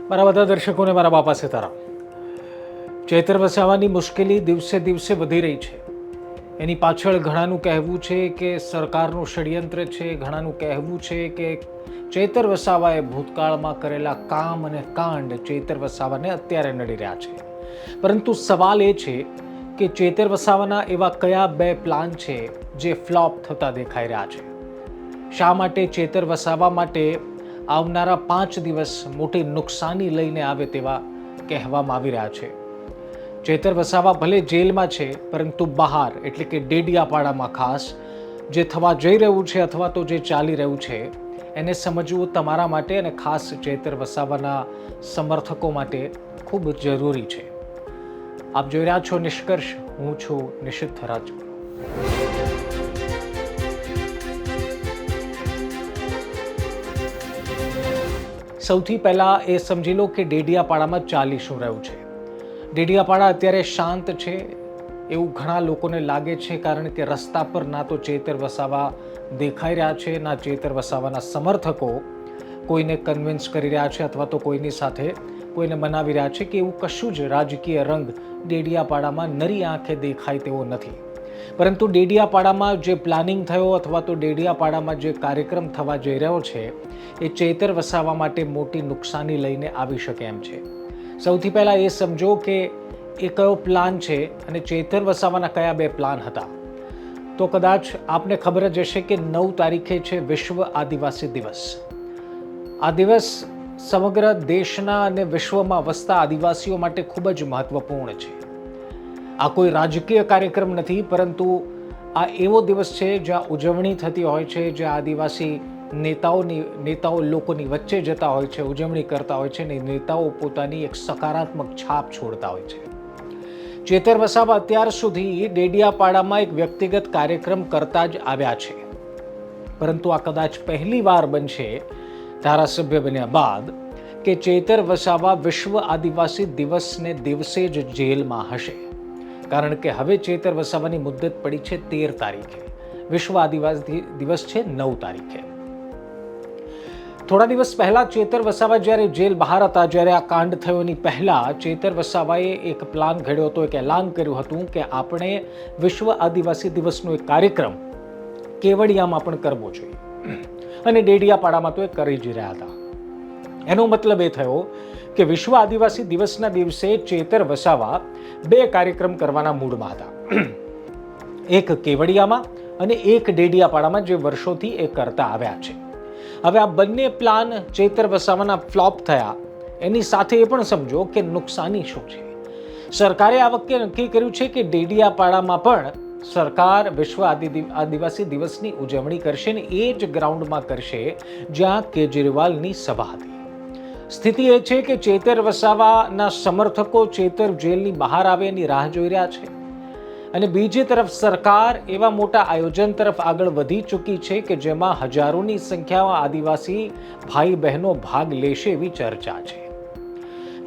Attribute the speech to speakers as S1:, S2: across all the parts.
S1: મારા બધા દર્શકોને મારા બાપા સીતારામ. ચૈતર વસાવાની મુશ્કેલી દિવસે દિવસે વધી રહી છે. એની પાછળ ઘણાનું કહેવું છે કે સરકારનું ષડયંત્ર છે, ઘણાનું કહેવું છે કે ચૈતર વસાવાએ ભૂતકાળમાં કરેલા કામ અને કાંડ ચૈતર વસાવાને અત્યારે નડી રહ્યા છે. પરંતુ સવાલ એ છે કે ચૈતર વસાવાના એવા કયા બે પ્લાન છે જે ફ્લોપ થતા દેખાઈ રહ્યા છે? શા માટે ચૈતર વસાવા માટે આવનારા 5 દિવસ મોટી નુકસાની લઈને આવે તેવા કહેવામાં આવી રહ્યા છે? ચૈતર વસાવા ભલે જેલમાં છે, પરંતુ બહાર એટલે કે ડેડિયાપાડામાં ખાસ જે થવા જઈ રહ્યું છે અથવા તો જે ચાલી રહ્યું છે એને સમજવું તમારા માટે અને ખાસ ચૈતર વસાવાના સમર્થકો માટે ખૂબ જરૂરી છે. આપ જોઈ રહ્યા છો નિષ્કર્ષ. હું છું નિશિત રાજપૂત. સૌથી પહેલા એ સમજી લો કે ડેડિયાપાડામાં ચાલી શું રહ્યું છે. ડેડિયાપાડા અત્યારે શાંત છે એવું ઘણા લોકોને લાગે છે, કારણ કે રસ્તા પર ના તો ચૈતર વસાવા દેખાઈ રહ્યા છે, ના ચૈતર વસાવાના સમર્થકો કોઈને કન્વિન્સ કરી રહ્યા છે અથવા તો કોઈની સાથે કોઈને મનાવી રહ્યા છે કે એવું કશું જ રાજકીય રંગ ડેડિયાપાડામાં નરી આંખે દેખાય તેવો નથી. પરંતુ ડેડિયાપાડામાં જે પ્લાનિંગ થયો અથવા તો ડેડિયાપાડામાં જે કાર્યક્રમ થવા જઈ રહ્યો છે એ ચૈતર વસાવા માટે મોટી નુકસાની લઈને આવી શકે એમ છે. સૌથી પહેલાં એ સમજો કે એ કયો પ્લાન છે અને ચૈતર વસાવાના કયા બે પ્લાન હતા. તો કદાચ આપને ખબર જ હશે કે 9 તારીખે છે વિશ્વ આદિવાસી દિવસ. આ દિવસ સમગ્ર દેશના અને વિશ્વમાં વસતા આદિવાસીઓ માટે ખૂબ જ મહત્વપૂર્ણ છે. આ કોઈ રાજકીય કાર્યક્રમ નથી, પરંતુ આ એવો દિવસ છે જ્યાં ઉજવણી થતી હોય છે, જ્યાં આદિવાસી નેતાઓ લોકોની વચ્ચે જતા હોય છે, ઉજવણી કરતા હોય છે અને નેતાઓ પોતાની એક સકારાત્મક છાપ છોડતા હોય છે. ચૈતર વસાવા અત્યાર સુધી ડેડિયાપાડામાં એક વ્યક્તિગત કાર્યક્રમ કરતા જ આવ્યા છે, પરંતુ આ કદાચ પહેલી વાર બનશે ધારાસભ્ય બન્યા બાદ કે ચૈતર વસાવા વિશ્વ આદિવાસી દિવસને દિવસે જ જેલમાં હશે. કારણ કે હવે ચૈતર વસાવાની મુદ્દત પડી છે 13 તારીખે, વિશ્વ આદિવાસી દિવસ છે 9 તારીખે. થોડા દિવસ પહેલા ચૈતર વસાવા જ્યારે જેલ બહાર હતા, જ્યારે આ કાંડ થયો એની પહેલા ચૈતર વસાવાએ એક પ્લાન ઘડ્યો હતો, એક એલાન કર્યું હતું કે આપણે વિશ્વ આદિવાસી દિવસનો એક કાર્યક્રમ કેવડિયામાં પણ કરવો જોઈએ અને ડેડિયાપાડામાં તો એ કરી જ રહ્યા હતા. એનો મતલબ એ થયો કે વિશ્વ આદિવાસી દિવસના દિવસે ચૈતર વસાવા 2 કાર્યક્રમ કરવાના મૂડમાં હતા. એક કેવડિયામાં અને એક ડેડિયાપાડામાં, જે વર્ષોથી એ કરતા આવ્યા છે. હવે આ બંને પ્લાન ચૈતર વસાવાના ફ્લોપ થયા એની સાથે એ પણ સમજો કે નુકસાની શું છે. સરકારે આ વખતે નક્કી કર્યું છે કે ડેડિયાપાડામાં પણ સરકાર વિશ્વ આદિવાસી દિવસની ઉજવણી કરશે ને એ જ ગ્રાઉન્ડમાં કરશે જ્યાં કેજરીવાલની સભા હતી. સ્થિતિ એ છે કે ચૈતર વસાવાના સમર્થકો ચૈતર જેલની બહાર આવે એની રાહ જોઈ રહ્યા છે અને બીજી તરફ સરકાર એવા મોટા આયોજન તરફ આગળ વધી ચૂકી છે કે જેમાં હજારોની સંખ્યામાં આદિવાસી ભાઈ બહેનો ભાગ લેશે એવી ચર્ચા છે.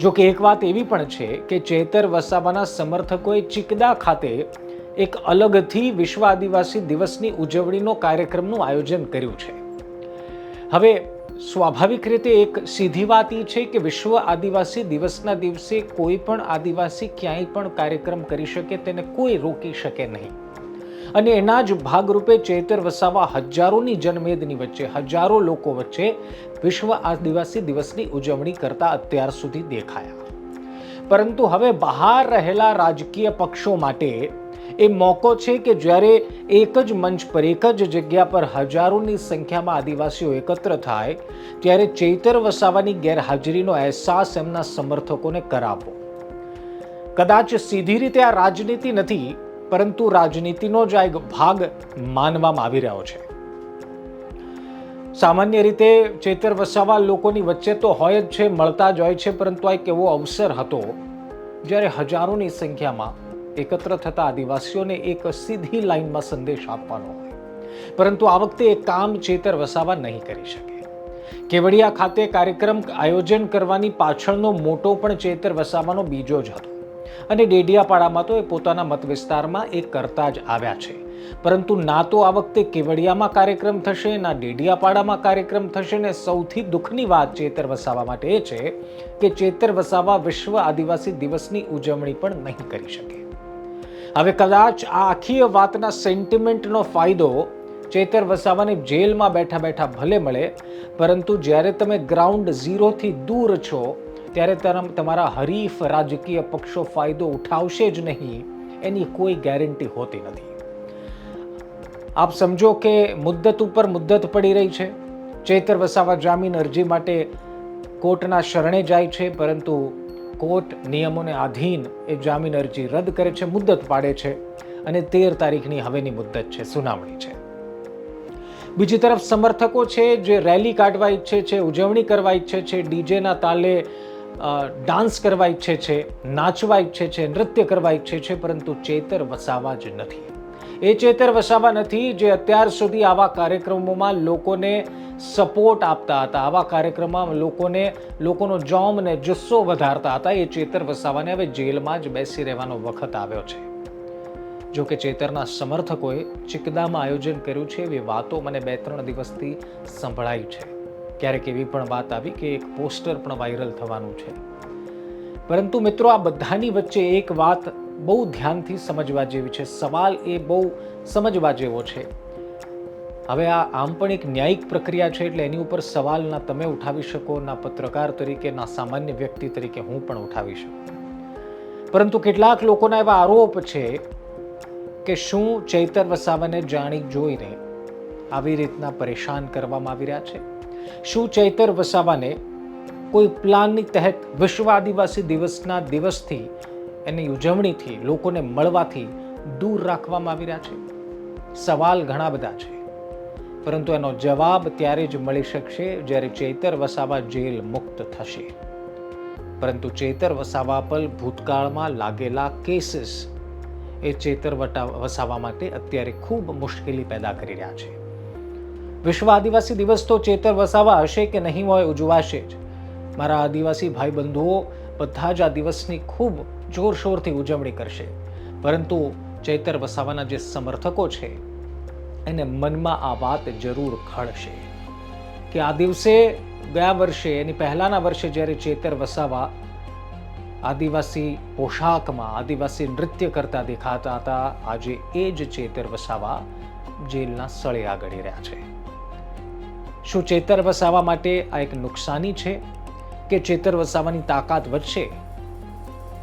S1: જો કે એક વાત એવી પણ છે કે ચૈતર વસાવાના સમર્થકોએ ચિકદા ખાતે એક અલગથી વિશ્વ આદિવાસી દિવસની ઉજવણીનો કાર્યક્રમનું આયોજન કર્યું છે. હવે સ્વાભાવિક રીતે એક સીધી વાત એ છે કે વિશ્વ આદિવાસી દિવસના દિવસે કોઈ પણ આદિવાસી ક્યાંય પણ કાર્યક્રમ કરી શકે, તેને કોઈ રોકી શકે નહીં. અને એના જ ભાગરૂપે ચૈતર વસાવા હજારોની જનમેદની વચ્ચે, હજારો લોકો વચ્ચે વિશ્વ આદિવાસી દિવસની ઉજવણી કરતા અત્યાર સુધી દેખાયા. પરંતુ હવે બહાર રહેલા રાજકીય પક્ષો માટે એ મોકો છે કે જ્યારે એક જ મંચ પર, એક જ જગ્યા પર હજારોની સંખ્યામાં આદિવાસીઓ એકત્ર થાય ત્યારે ચૈતર વસાવાની ગેરહાજરીનો અહેસાસ એમના સમર્થકોને કરાવવો. કદાચ સીધી રીતે આ રાજનીતિ નથી, પરંતુ રાજનીતિનો જ આ એક ભાગ માનવામાં આવી રહ્યો છે. સામાન્ય રીતે ચૈતર વસાવા લોકોની વચ્ચે તો હોય જ છે, મળતા જ હોય છે, પરંતુ આ એક એવો અવસર હતો જ્યારે હજારોની સંખ્યામાં એકત્ર થતા આદિવાસીઓને એક સીધી લાઈનમાં સંદેશ આપવાનો હોય. પરંતુ આ વખતે એ કામ ચૈતર વસાવા નહીં કરી શકે. કેવડિયા ખાતે કાર્યક્રમ આયોજન કરવાની પાછળનો મોટો પણ ચૈતર વસાવાનો બીજો જ હતો અને ડેડિયાપાડામાં તો એ પોતાના મત વિસ્તારમાં એ કરતા જ આવ્યા છે. પરંતુ ના તો આ વખતે કેવડિયામાં કાર્યક્રમ થશે, ના ડેડિયાપાડામાં કાર્યક્રમ થશે, ને સૌથી દુઃખની વાત ચેતર વસાવા માટે એ છે કે ચેતર વસાવા વિશ્વ આદિવાસી દિવસની ઉજવણી પણ નહીં કરી શકે. હવે કદાચ આ આખી વાતના સેન્ટિમેન્ટનો ફાયદો ચેતર વસાવાને જેલમાં બેઠા બેઠા ભલે મળે, પરંતુ જ્યારે તમે ગ્રાઉન્ડ ઝીરોથી દૂર છો ત્યારે તમારા હરીફ રાજકીય પક્ષો ફાયદો ઉઠાવશે જ નહીં, એની કોઈ ગેરંટી હોતી નથી. આપ સમજો કે મુદ્દત ઉપર મુદ્દત પડી રહી છે. ચેતર વસાવા જામીન અરજી માટે કોર્ટના શરણે જાય છે, પરંતુ કોર્ટ નિયમોને આધીન એ જામીન અરજી રદ કરે છે, મુદ્દત પાડે છે, અને 13 તારીખની હવેની મુદ્દત છે, સુનાવણી છે. બીજી તરફ સમર્થકો છે જે રેલી કાઢવા ઈચ્છે છે, ઉજવણી કરવા ઈચ્છે છે, ડીજેના તાલે ડાન્સ કરવા ઈચ્છે છે, નાચવા ઈચ્છે છે, નૃત્ય કરવા ઈચ્છે છે, પરંતુ ચેતર વસાવા જ નથી. એ ચેતર વસાવા નથી જે અત્યાર સુધી આવા કાર્યક્રમોમાં લોકોને સપોર્ટ આપતા હતા, આવા કાર્યક્રમમાં લોકોનો જોમ ને જુસ્સો વધારતા હતા. એ ચેતર વસાવાને હવે જેલમાં જ બેસી રહેવાનો વખત આવ્યો છે. જો કે ચેતરના સમર્થકોએ ચિકદામાં આયોજન કર્યું છે એવી વાતો મને 2-3 દિવસથી સંભળાઈ છે. ક્યારેક એવી પણ વાત આવી કે એક પોસ્ટર પણ વાયરલ થવાનું છે. પરંતુ મિત્રો, આ બધાની વચ્ચે એક વાત બહુ ધ્યાનથી સમજવા જેવી છે. સવાલ એ બહુ સમજવા જેવો છે. હવે આમ પણ એક ન્યાયિક પ્રક્રિયા છે, એટલે એની ઉપર સવાલ ના તમે ઉઠાવી શકો, ના પત્રકાર તરીકે, ના સામાન્ય વ્યક્તિ તરીકે હું પણ ઉઠાવી શકું. પરંતુ કેટલાક લોકોના એવા આરોપ છે કે શું ચેતર વસાવાને જાણી જોઈને આવી રીતના પરેશાન કરવામાં આવી રહ્યા છે? શું ચેતર વસાવાને કોઈ પ્લાનની તહેત વિશ્વ આદિવાસી દિવસના દિવસથી, એની ઉજવણીથી, લોકોને મળવાથી દૂર રાખવામાં આવી રહ્યા છે? સવાલ ઘણા બધા છે, પરંતુ એનો જવાબ ત્યારે જ મળી શકશે જ્યારે ચેતર વસાવા જેલ મુક્ત થશે. પરંતુ ચેતર વસાવા પર ભૂતકાળમાં લાગેલા કેસીસ એ ચેતર વસાવા માટે અત્યારે ખૂબ મુશ્કેલી પેદા કરી રહ્યા છે. વિશ્વ આદિવાસી દિવસ તો ચેતર વસાવા હશે કે નહીં હોય, ઉજવાશે જ. મારા આદિવાસી ભાઈ બંધુઓ બધા જ આ દિવસની ખૂબ જોરશોરથી ઉજવણી કરશે, પરંતુ ચેતર વસાવાના જે સમર્થકો છે એને મનમાં આ વાત જરૂર ખળશે કે આ દિવસે ગયા વર્ષે, એની પહેલાના વર્ષે જ્યારે ચેતર વસાવા આદિવાસી પોશાકમાં આદિવાસી નૃત્ય કરતા દેખાતા હતા, આજે એ જ ચેતર વસાવા જેલના સળિયા ગળી રહ્યા છે. શું ચેતર વસાવા માટે આ એક નુકસાની છે કે ચેતર વસાવાની તાકાત વધશે?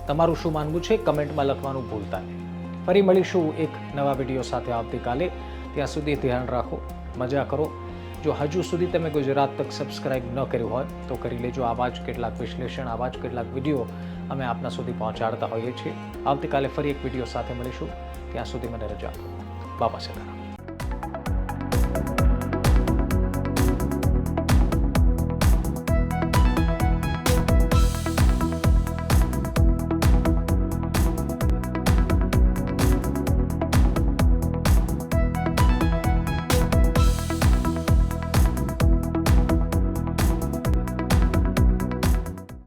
S1: તમારું શું માનવું છે કમેન્ટમાં લખવાનું ભૂલતા નહીં. ફરી મળીશું એક નવા વિડીયો સાથે આવતીકાલે. ત્યાં સુધી ધ્યાન રાખો, મજા કરો. જો હજુ સુધી તમે ગુજરાત તક સબસ્ક્રાઇબ ન કર્યું હોય તો કરી લેજો. આવા જ કેટલાક વિશ્લેષણ, આવા જ કેટલાક વિડીયો અમે આપના સુધી પહોંચાડતા હોઈએ છીએ. આવતીકાલે ફરી એક વિડીયો સાથે મળીશું. ત્યાં સુધી મને રજા આપો. બાપા સીતારામ.